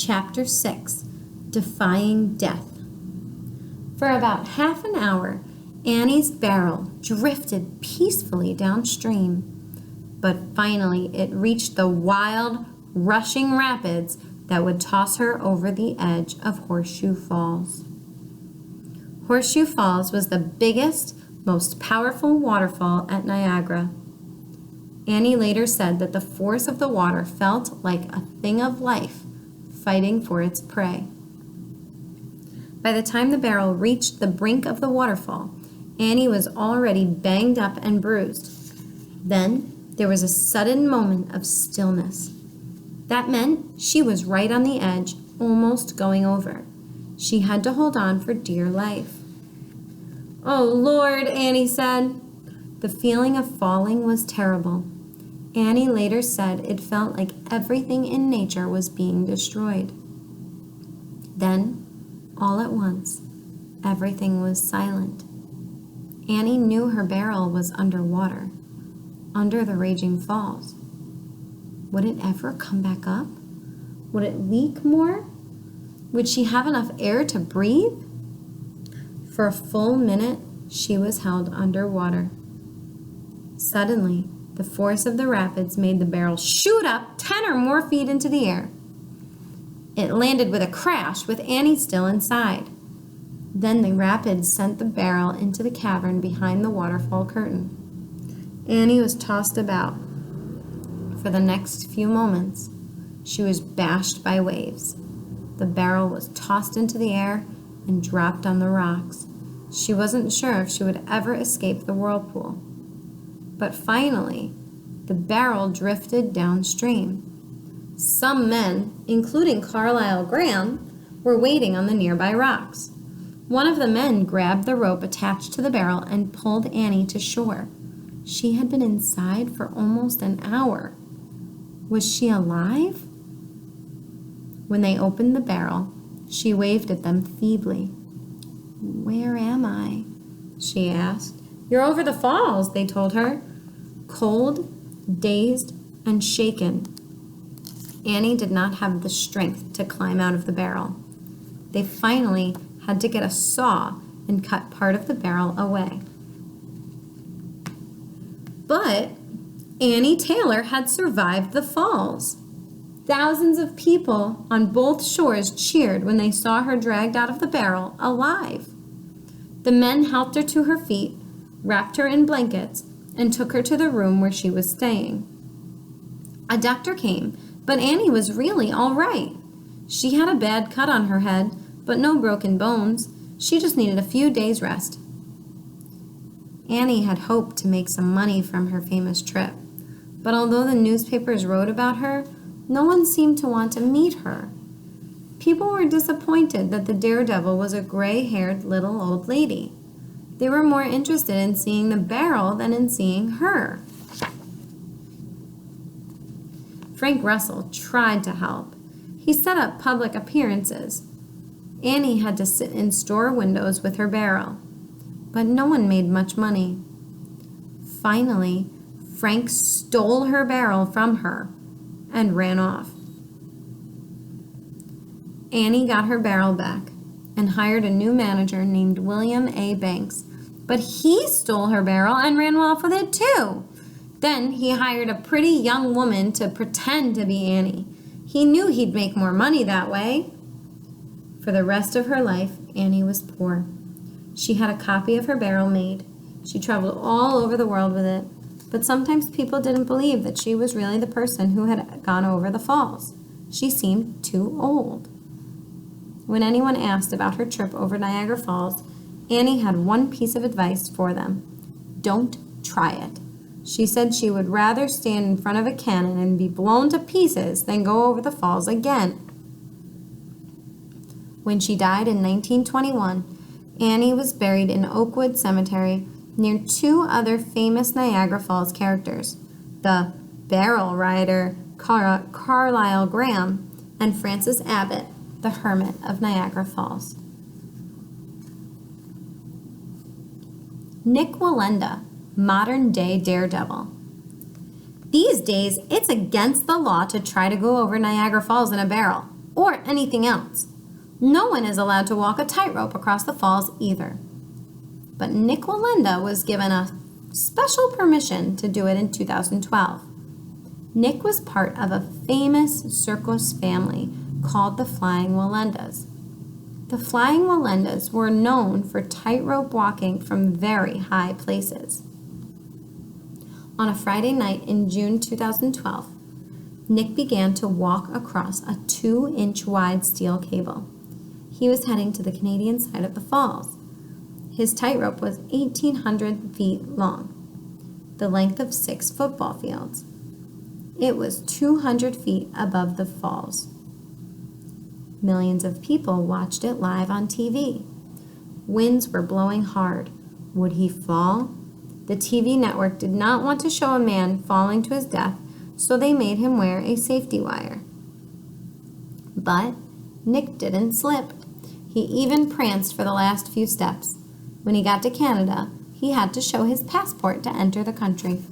Chapter 6, Defying Death. For about half an hour, Annie's barrel drifted peacefully downstream, but finally it reached the wild, rushing rapids that would toss her over the edge of Horseshoe Falls. Horseshoe Falls was the biggest, most powerful waterfall at Niagara. Annie later said that the force of the water felt like a thing of life fighting for its prey. By the time the barrel reached the brink of the waterfall, Annie was already banged up and bruised. Then there was a sudden moment of stillness. That meant she was right on the edge, almost going over. She had to hold on for dear life. "Oh, Lord," Annie said. The feeling of falling was terrible. Annie later said it felt like everything in nature was being destroyed. Then, all at once, everything was silent. Annie knew her barrel was underwater, under the raging falls. Would it ever come back up? Would it leak more? Would she have enough air to breathe? For a full minute, she was held underwater. Suddenly, the force of the rapids made the barrel shoot up 10 or more feet into the air. It landed with a crash, with Annie still inside. Then the rapids sent the barrel into the cavern behind the waterfall curtain. Annie was tossed about. For the next few moments, she was bashed by waves. The barrel was tossed into the air and dropped on the rocks. She wasn't sure if she would ever escape the whirlpool. But finally, the barrel drifted downstream. Some men, including Carlisle Graham, were waiting on the nearby rocks. One of the men grabbed the rope attached to the barrel and pulled Annie to shore. She had been inside for almost an hour. Was she alive? When they opened the barrel, she waved at them feebly. "Where am I?" she asked. "You're over the falls," they told her. Cold, dazed, and shaken, Annie did not have the strength to climb out of the barrel. They finally had to get a saw and cut part of the barrel away. But Annie Taylor had survived the falls. Thousands of people on both shores cheered when they saw her dragged out of the barrel alive. The men helped her to her feet, wrapped her in blankets, and took her to the room where she was staying. A doctor came, but Annie was really all right. She had a bad cut on her head, but no broken bones. She just needed a few days' rest. Annie had hoped to make some money from her famous trip, but although the newspapers wrote about her, no one seemed to want to meet her. People were disappointed that the daredevil was a gray-haired little old lady. They were more interested in seeing the barrel than in seeing her. Frank Russell tried to help. He set up public appearances. Annie had to sit in store windows with her barrel, but no one made much money. Finally, Frank stole her barrel from her and ran off. Annie got her barrel back and hired a new manager named William A. Banks, but he stole her barrel and ran off with it too. Then he hired a pretty young woman to pretend to be Annie. He knew he'd make more money that way. For the rest of her life, Annie was poor. She had a copy of her barrel made. She traveled all over the world with it, but sometimes people didn't believe that she was really the person who had gone over the falls. She seemed too old. When anyone asked about her trip over Niagara Falls, Annie had one piece of advice for them. Don't try it. She said she would rather stand in front of a cannon and be blown to pieces than go over the falls again. When she died in 1921, Annie was buried in Oakwood Cemetery near two other famous Niagara Falls characters, the barrel rider Carlisle Graham and Francis Abbott, the hermit of Niagara Falls. Nik Wallenda, modern-day daredevil. These days, it's against the law to try to go over Niagara Falls in a barrel. or anything else. No one is allowed to walk a tightrope across the falls either. But Nik Wallenda was given a special permission to do it in 2012. Nik was part of a famous circus family called the Flying Wallendas. The Flying Wallendas were known for tightrope walking from very high places. On a Friday night in June 2012, Nik began to walk across a 2-inch wide steel cable. He was heading to the Canadian side of the falls. His tightrope was 1,800 feet long, the length of 6 football fields. It was 200 feet above the falls. Millions of people watched it live on TV. Winds were blowing hard. Would he fall? The TV network did not want to show a man falling to his death, so they made him wear a safety wire. But Nik didn't slip. He even pranced for the last few steps. When he got to Canada, he had to show his passport to enter the country.